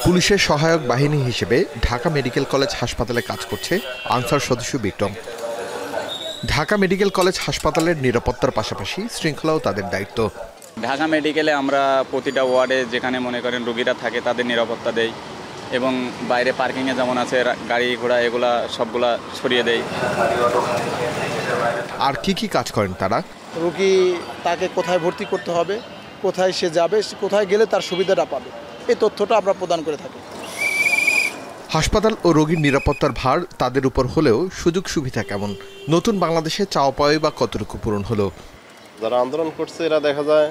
পুলিশের সহায়ক বাহিনী হিসেবে ঢাকা মেডিকেল কলেজ হাসপাতালে কাজ করছে আনসার সদস্য বিক্রম। ঢাকা মেডিকেল কলেজ হাসপাতালের নিরাপত্তার পাশাপাশি শৃঙ্খলাও তাদের দায়িত্ব। ঢাকা মেডিকেলে আমরা প্রতিটা ওয়ার্ডে যেখানে মনে করেন রোগীরা থাকে তাদের নিরাপত্তা দেই এবং বাইরে পার্কিংয়ে যেমন আছে গাড়ি ঘোড়া এগুলা সবগুলা সরিয়ে দেয়। আর কি কাজ করেন তারা? রোগী তাকে কোথায় ভর্তি করতে হবে, কোথায় সে যাবে, কোথায় গেলে তার সুবিধাটা পাবে, এই তথ্যটা আমরা প্রদান করে থাকি। হাসপাতাল ও রোগীর নিরাপত্তার ভার তাদের উপর হলেও সুযোগ সুবিধা কেমন? নতুন বাংলাদেশে চাওয়া পাওয়া বা কতটুকু পূরণ হলো? যারা আন্দোলন করছে এরা দেখা যায়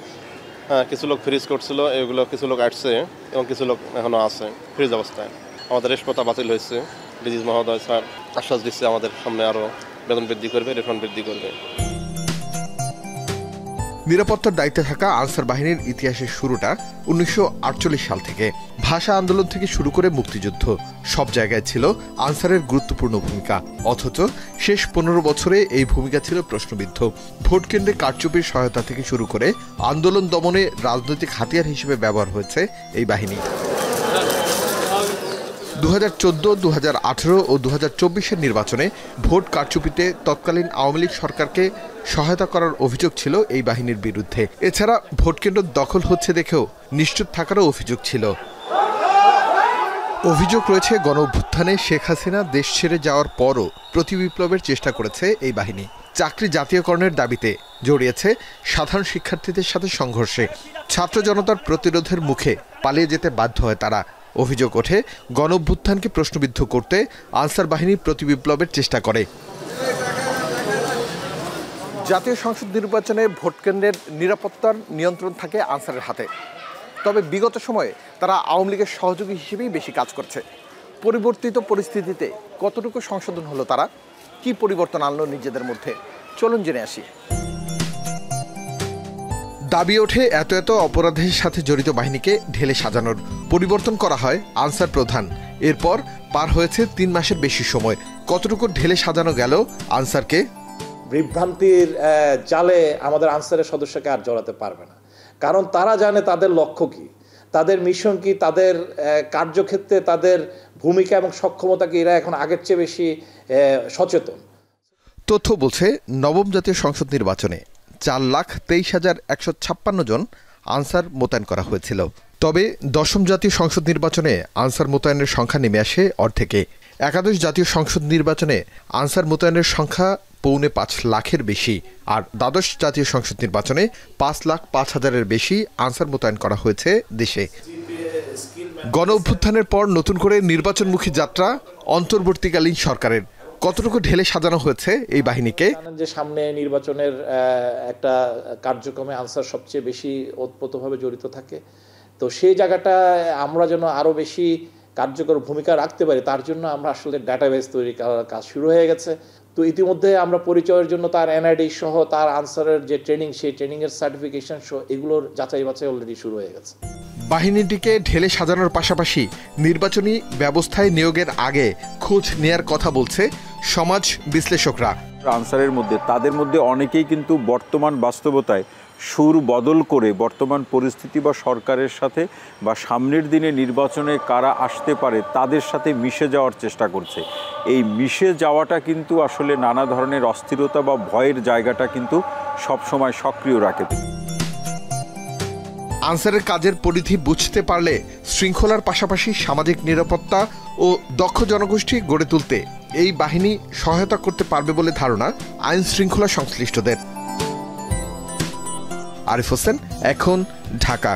কিছু লোক ফ্রিজ করছিল, এগুলো কিছু লোক আসছে এবং কিছু লোক এখনো আছে ফ্রিজ অবস্থায়। আমাদের রেশপতা বাতিল হয়েছে। ডিজিজ মহোদয় স্যার আশ্বাস দিচ্ছে আমাদের সামনে আরও বেতন বৃদ্ধি করবে, রেশন বৃদ্ধি করবে। নিরাপত্তার দায়িত্বে থাকা আনসার বাহিনীর ইতিহাসের শুরুটা 1948 সাল থেকে। ভাষা আন্দোলন থেকে শুরু করে মুক্তিযুদ্ধ, সব জায়গায় ছিল আনসারের গুরুত্বপূর্ণ ভূমিকা। অথচ শেষ 15 বছরে এই ভূমিকা ছিল প্রশ্নবিদ্ধ। ভোট কেন্দ্রে কারচুপির সহায়তা থেকে শুরু করে আন্দোলন দমনে রাজনৈতিক হাতিয়ার হিসেবে ব্যবহার হয়েছে এই বাহিনী। 2014, 2018 ও 2024-এর নির্বাচনে ভোট কারচুপিতে তৎকালীন আওয়ামী লীগ সরকারকে সহায়তা করার অভিযোগ ছিল এই বাহিনীর বিরুদ্ধে। এছাড়া ভোটকেন্দ্র দখল হচ্ছে দেখেও নিশ্চুপ থাকারও অভিযোগ ছিল। অভিযোগ রয়েছে গণঅভ্যুত্থানে শেখ হাসিনা দেশ ছেড়ে যাওয়ার পরও প্রতিবিপ্লবের চেষ্টা করেছে এই বাহিনী। চাকরি জাতীয়করণের দাবিতে জড়িয়েছে সাধারণ শিক্ষার্থীদের সাথে সংঘর্ষে। ছাত্র জনতার প্রতিরোধের মুখে পালিয়ে যেতে বাধ্য হয় তারা। অভিযোগ ওঠে গণঅভ্যুত্থানকে প্রশ্নবিদ্ধ করতে আনসার বাহিনী প্রতিবিপ্লবের চেষ্টা করে। জাতীয় সংসদ নির্বাচনে ভোটকেন্দ্রের নিরাপত্তার নিয়ন্ত্রণ থাকে আনসারের হাতে। তবে বিগত সময়ে তারা আওয়ামী লীগের সহযোগী হিসেবেই বেশি কাজ করছে। পরিবর্তিত পরিস্থিতিতে কতটুকু সংশোধন হলো তারা, কি পরিবর্তন আনলো নিজেদের মধ্যে, চলুন জেনে আসি। দাবি ওঠে এত অপরাধের সাথে জড়িত বাহিনীকে ঢেলে সাজানোর। পরিবর্তন করা হয় আনসার প্রধান। এরপর পার হয়েছে 3 মাসের বেশি সময়। কতটুকু ঢেলে সাজানো গেল আনসারকে? বিভ্রান্তির জালে আমাদের আনসারের সদস্যকে আর জড়াতে পারবে না, কারণ তারা জানে তাদের লক্ষ্য কি, তাদের মিশন কি, তাদের কার্যক্ষেত্রে তাদের ভূমিকা এবং সক্ষমতা কি। এরা এখন আগের চেয়ে বেশি সচেতন। তথ্য বলছে নবম জাতীয় সংসদ নির্বাচনে 4,23,156 জন আনসার মোতায়েন করা হয়েছিল। তবে দশম জাতীয় সংসদ নির্বাচনে আনসার মোতায়েনের সংখ্যা নেমে আসে অর্ধেকে। একাদশ জাতীয় সংসদ নির্বাচনে আনসার মোতায়েনের সংখ্যা 4.5 লাখের বেশি। আর দ্বাদশ জাতীয় সংসদ নির্বাচনে 5,05,000-এর বেশি আনসার মোতায়েন করা হয়েছে দেশে। গণ অভ্যুত্থানের পর নতুন করে নির্বাচনমুখী যাত্রা অন্তর্বর্তীকালীন সরকারের। কতটুকু ঢেলে সাজানো হয়েছে এই বাহিনীকে? যে সামনে নির্বাচনের একটা কার্যক্রমে আনসার সবচেয়ে বেশি ওতপ্রোতভাবে জড়িত থাকে, তো সেই জায়গাটা আমরা যেন আরো বেশি কার্যকর ভূমিকা রাখতে পারি, তার জন্য আমরা আসলে ডাটাবেস তৈরি করার কাজ শুরু হয়ে গেছে। তো ইতিমধ্যে আমরা পরিচয়ের জন্য তার এনআইডি সহ তার আনসারের যে ট্রেনিং, সেই ট্রেনিংয়ের সার্টিফিকেশন সহ এগুলোর যাচাই বাছাই অলরেডি শুরু হয়ে গেছে। বাহিনীটিকে ঢেলে সাজানোর পাশাপাশি নির্বাচনী ব্যবস্থায় নিয়োগের আগে খোঁজ নেয়ার কথা বলছে সমাজ বিশ্লেষকরা। আনসারের মধ্যে তাদের মধ্যে অনেকেই কিন্তু বর্তমান বাস্তবতায় সুর বদল করে বর্তমান পরিস্থিতি বা সরকারের সাথে বা সামনের দিনে নির্বাচনে কারা আসতে পারে তাদের সাথে মিশে যাওয়ার চেষ্টা করছে। এই মিশে যাওয়াটা কিন্তু আসলে নানা ধরনের অস্থিরতা বা ভয়ের জায়গাটা কিন্তু সবসময় সক্রিয় রাখে। আনসারের কাজের পরিধি বুঝতে পারলে শৃঙ্খলার পাশাপাশি সামাজিক নিরাপত্তা ও দক্ষ জনগোষ্ঠী গড়ে তুলতে এই বাহিনী সহায়তা করতে পারবে বলে ধারণা আইন শৃঙ্খলা সংশ্লিষ্টদের। আরিফ হোসেন, এখন, ঢাকা।